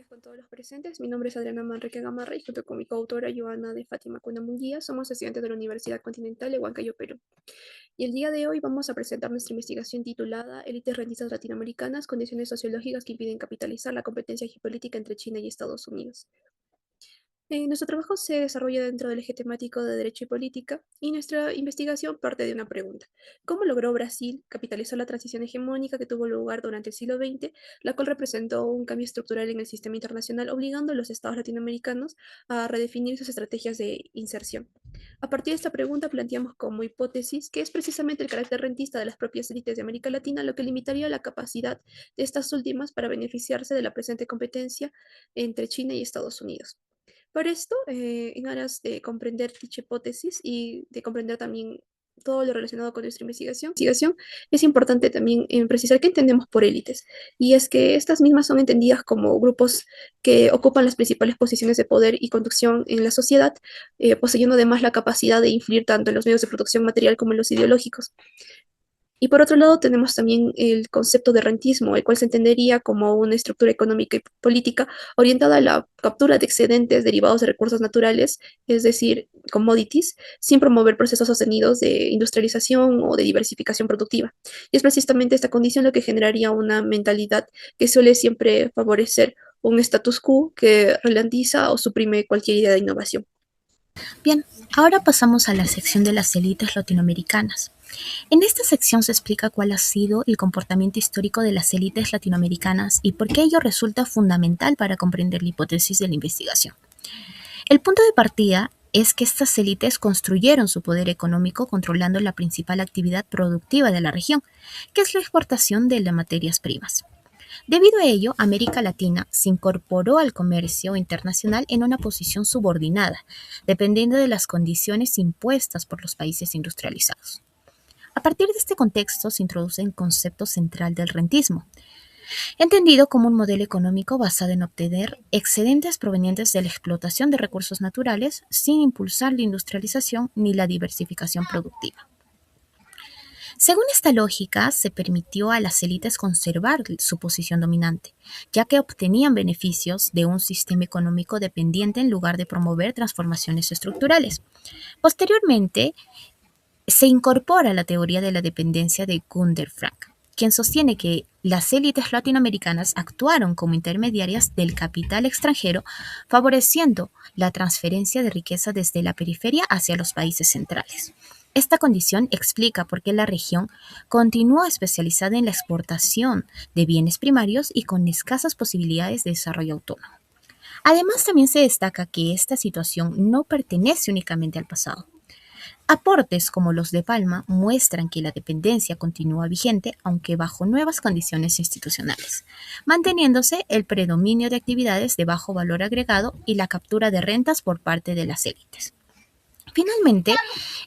días con todos los presentes. Mi nombre es Adriana Manrique Gamarra y junto con mi coautora Joana de Fátima Cuna Munguía somos estudiantes de la Universidad Continental de Huancayo, Perú. Y el día de hoy vamos a presentar nuestra investigación titulada Élites rentistas latinoamericanas, condiciones sociológicas que impiden capitalizar la competencia geopolítica entre China y Estados Unidos. Nuestro trabajo se desarrolla dentro del eje temático de Derecho y Política, y nuestra investigación parte de una pregunta: ¿cómo logró Brasil capitalizar la transición hegemónica que tuvo lugar durante el siglo XX, la cual representó un cambio estructural en el sistema internacional, obligando a los estados latinoamericanos a redefinir sus estrategias de inserción? A partir de esta pregunta planteamos como hipótesis que es precisamente el carácter rentista de las propias élites de América Latina lo que limitaría la capacidad de estas últimas para beneficiarse de la presente competencia entre China y Estados Unidos. Por esto, en aras de comprender dicha hipótesis y de comprender también todo lo relacionado con nuestra investigación, es importante también precisar qué entendemos por élites. Y es que estas mismas son entendidas como grupos que ocupan las principales posiciones de poder y conducción en la sociedad, poseyendo además la capacidad de influir tanto en los medios de producción material como en los ideológicos. Y por otro lado, tenemos también el concepto de rentismo, el cual se entendería como una estructura económica y política orientada a la captura de excedentes derivados de recursos naturales, es decir, commodities, sin promover procesos sostenidos de industrialización o de diversificación productiva. Y es precisamente esta condición lo que generaría una mentalidad que suele siempre favorecer un status quo que ralentiza o suprime cualquier idea de innovación. Bien, ahora pasamos a la sección de las élites latinoamericanas. En esta sección se explica cuál ha sido el comportamiento histórico de las élites latinoamericanas y por qué ello resulta fundamental para comprender la hipótesis de la investigación. El punto de partida es que estas élites construyeron su poder económico controlando la principal actividad productiva de la región, que es la exportación de las materias primas. Debido a ello, América Latina se incorporó al comercio internacional en una posición subordinada, dependiendo de las condiciones impuestas por los países industrializados. A partir de este contexto se introduce el concepto central del rentismo, entendido como un modelo económico basado en obtener excedentes provenientes de la explotación de recursos naturales sin impulsar la industrialización ni la diversificación productiva. Según esta lógica, se permitió a las élites conservar su posición dominante, ya que obtenían beneficios de un sistema económico dependiente en lugar de promover transformaciones estructurales. Posteriormente, se incorpora la teoría de la dependencia de Gunder Frank, quien sostiene que las élites latinoamericanas actuaron como intermediarias del capital extranjero, favoreciendo la transferencia de riqueza desde la periferia hacia los países centrales. Esta condición explica por qué la región continúa especializada en la exportación de bienes primarios y con escasas posibilidades de desarrollo autónomo. Además, también se destaca que esta situación no pertenece únicamente al pasado. Aportes como los de Palma muestran que la dependencia continúa vigente, aunque bajo nuevas condiciones institucionales, manteniéndose el predominio de actividades de bajo valor agregado y la captura de rentas por parte de las élites. Finalmente,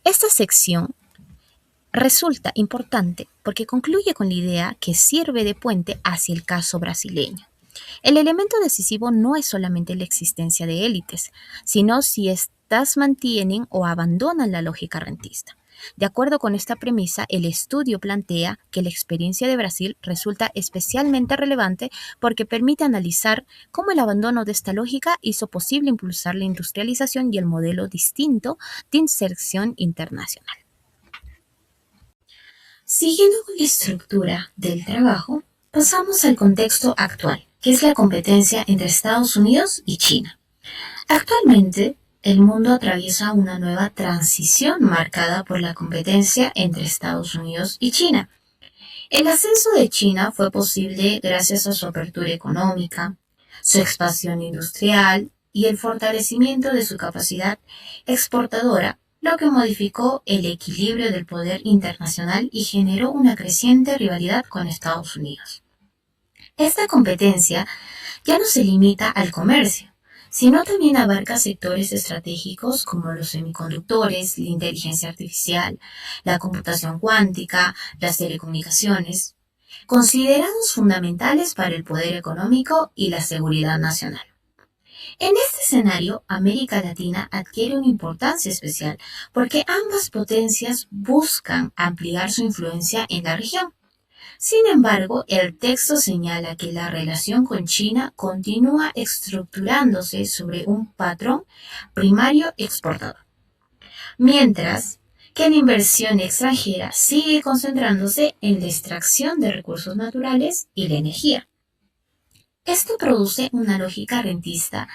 esta sección resulta importante porque concluye con la idea que sirve de puente hacia el caso brasileño. El elemento decisivo no es solamente la existencia de élites, sino si éstas mantienen o abandonan la lógica rentista. De acuerdo con esta premisa, el estudio plantea que la experiencia de Brasil resulta especialmente relevante porque permite analizar cómo el abandono de esta lógica hizo posible impulsar la industrialización y el modelo distinto de inserción internacional. Siguiendo con la estructura del trabajo, pasamos al contexto actual, que es la competencia entre Estados Unidos y China. Actualmente, el mundo atraviesa una nueva transición marcada por la competencia entre Estados Unidos y China. El ascenso de China fue posible gracias a su apertura económica, su expansión industrial y el fortalecimiento de su capacidad exportadora, lo que modificó el equilibrio del poder internacional y generó una creciente rivalidad con Estados Unidos. Esta competencia ya no se limita al comercio, sino también abarca sectores estratégicos como los semiconductores, la inteligencia artificial, la computación cuántica, las telecomunicaciones, considerados fundamentales para el poder económico y la seguridad nacional. En este escenario, América Latina adquiere una importancia especial porque ambas potencias buscan ampliar su influencia en la región. Sin embargo, el texto señala que la relación con China continúa estructurándose sobre un patrón primario exportador, mientras que la inversión extranjera sigue concentrándose en la extracción de recursos naturales y la energía. Esto produce una lógica rentista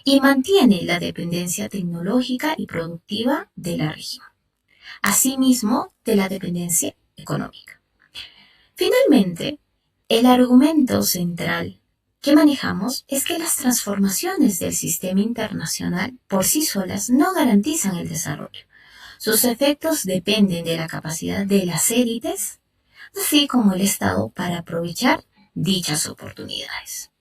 y mantiene la dependencia tecnológica y productiva de la región, asimismo de la dependencia económica. Finalmente, el argumento central que manejamos es que las transformaciones del sistema internacional por sí solas no garantizan el desarrollo. Sus efectos dependen de la capacidad de las élites, así como el Estado para aprovechar dichas oportunidades.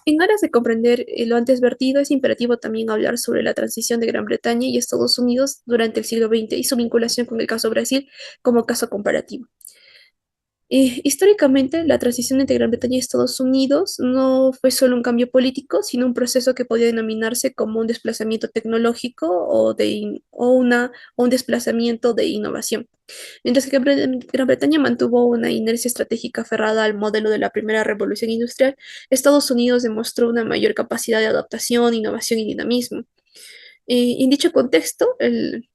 En aras de comprender lo antes vertido, es imperativo también hablar sobre la transición de Gran Bretaña y Estados Unidos durante el siglo XX y su vinculación con el caso Brasil como caso comparativo. Históricamente, la transición entre Gran Bretaña y Estados Unidos no fue solo un cambio político, sino un proceso que podía denominarse como un desplazamiento tecnológico o un desplazamiento de innovación. Mientras que Gran Bretaña mantuvo una inercia estratégica aferrada al modelo de la primera revolución industrial, Estados Unidos demostró una mayor capacidad de adaptación, innovación y dinamismo. En dicho contexto,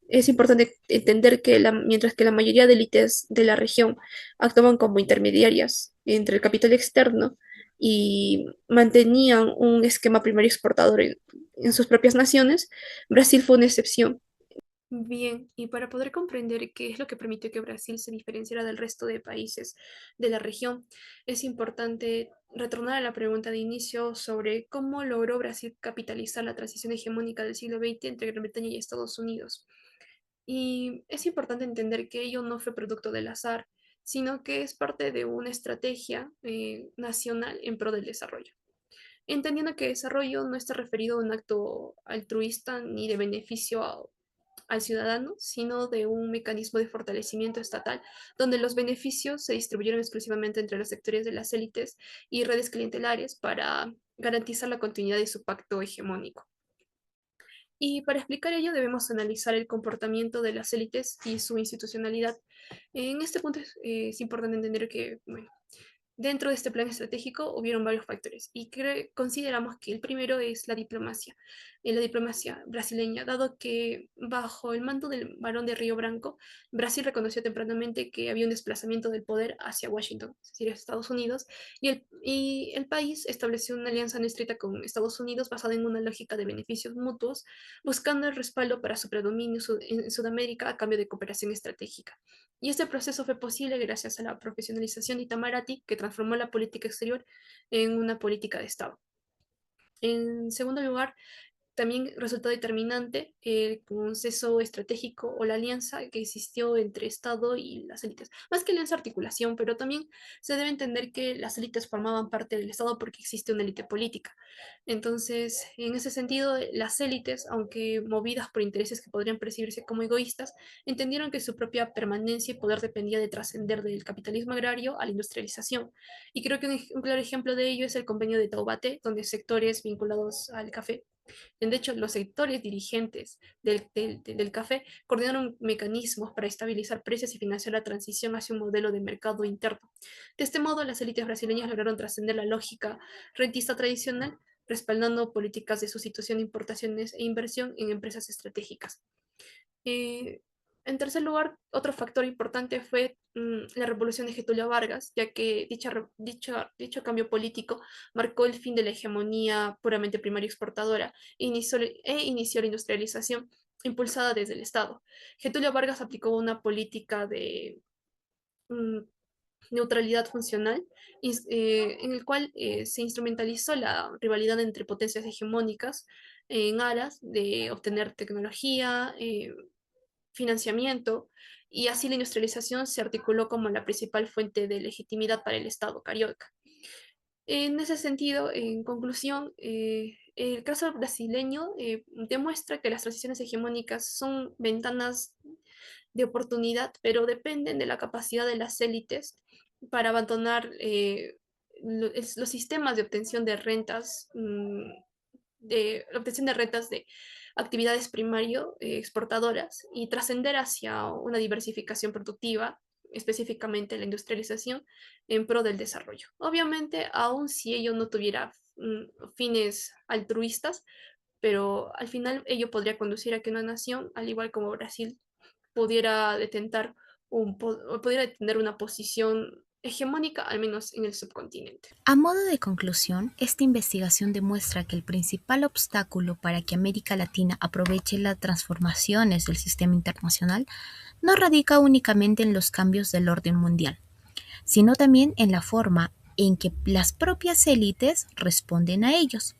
es importante entender que mientras que la mayoría de élites de la región actuaban como intermediarias entre el capital externo y mantenían un esquema primario exportador en sus propias naciones, Brasil fue una excepción. Bien, y para poder comprender qué es lo que permitió que Brasil se diferenciara del resto de países de la región, es importante retornar a la pregunta de inicio sobre cómo logró Brasil capitalizar la transición hegemónica del siglo XX entre Gran Bretaña y Estados Unidos. Y es importante entender que ello no fue producto del azar, sino que es parte de una estrategia nacional en pro del desarrollo. Entendiendo que desarrollo no está referido a un acto altruista ni de beneficio al ciudadano, sino de un mecanismo de fortalecimiento estatal, donde los beneficios se distribuyeron exclusivamente entre los sectores de las élites y redes clientelares para garantizar la continuidad de su pacto hegemónico. Y para explicar ello debemos analizar el comportamiento de las élites y su institucionalidad. En este punto es importante entender que, bueno, dentro de este plan estratégico hubieron varios factores y consideramos que el primero es la diplomacia brasileña, dado que bajo el mando del Barón de Río Branco, Brasil reconoció tempranamente que había un desplazamiento del poder hacia Washington, es decir, Estados Unidos, y el país estableció una alianza no estricta con Estados Unidos basada en una lógica de beneficios mutuos, buscando el respaldo para su predominio en Sudamérica a cambio de cooperación estratégica. Y este proceso fue posible gracias a la profesionalización de Itamaraty, que transformó la política exterior en una política de Estado. En segundo lugar, también resultó determinante el consenso estratégico o la alianza que existió entre Estado y las élites. Más que alianza articulación, pero también se debe entender que las élites formaban parte del Estado porque existe una élite política. Entonces, en ese sentido, las élites, aunque movidas por intereses que podrían percibirse como egoístas, entendieron que su propia permanencia y poder dependía de trascender del capitalismo agrario a la industrialización. Y creo que un claro ejemplo de ello es el convenio de Taubaté, donde sectores vinculados al café, de hecho, los sectores dirigentes del café coordinaron mecanismos para estabilizar precios y financiar la transición hacia un modelo de mercado interno. De este modo, las élites brasileñas lograron trascender la lógica rentista tradicional, respaldando políticas de sustitución de importaciones e inversión en empresas estratégicas. Eh, en tercer lugar, otro factor importante fue la revolución de Getúlio Vargas, ya que dicho cambio político marcó el fin de la hegemonía puramente primaria exportadora inició la industrialización impulsada desde el Estado. Getúlio Vargas aplicó una política de mm, neutralidad funcional, en el cual se instrumentalizó la rivalidad entre potencias hegemónicas en aras de obtener tecnología, financiamiento, y así la industrialización se articuló como la principal fuente de legitimidad para el Estado carioca. En ese sentido, en conclusión, el caso brasileño demuestra que las transiciones hegemónicas son ventanas de oportunidad, pero dependen de la capacidad de las élites para abandonar los sistemas de obtención de rentas, de obtención de rentas de actividades primario exportadoras y trascender hacia una diversificación productiva específicamente la industrialización en pro del desarrollo. Obviamente, aun si ello no tuviera fines altruistas, pero al final ello podría conducir a que una nación, al igual como Brasil, pudiera detentar pudiera tener una posición hegemónica, al menos en el subcontinente. A modo de conclusión, esta investigación demuestra que el principal obstáculo para que América Latina aproveche las transformaciones del sistema internacional no radica únicamente en los cambios del orden mundial, sino también en la forma en que las propias élites responden a ellos.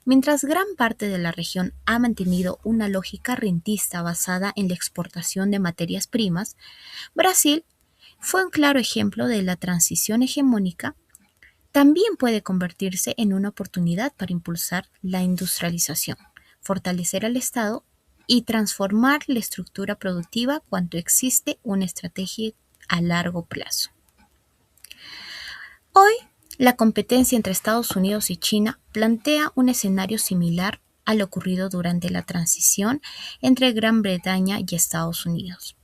Mientras gran parte de la región ha mantenido una lógica rentista basada en la exportación de materias primas, Brasil fue un claro ejemplo de la transición hegemónica. También puede convertirse en una oportunidad para impulsar la industrialización, fortalecer al Estado y transformar la estructura productiva cuando existe una estrategia a largo plazo. Hoy, la competencia entre Estados Unidos y China plantea un escenario similar a lo ocurrido durante la transición entre Gran Bretaña y Estados Unidos.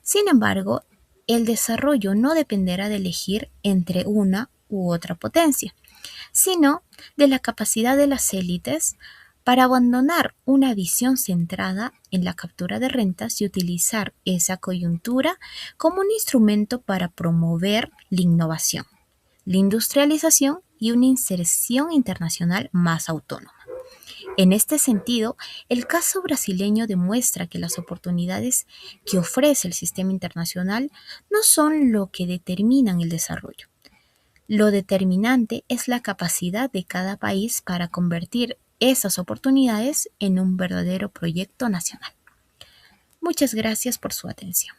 Sin embargo, el desarrollo no dependerá de elegir entre una u otra potencia, sino de la capacidad de las élites para abandonar una visión centrada en la captura de rentas y utilizar esa coyuntura como un instrumento para promover la innovación, la industrialización y una inserción internacional más autónoma. En este sentido, el caso brasileño demuestra que las oportunidades que ofrece el sistema internacional no son lo que determinan el desarrollo. Lo determinante es la capacidad de cada país para convertir esas oportunidades en un verdadero proyecto nacional. Muchas gracias por su atención.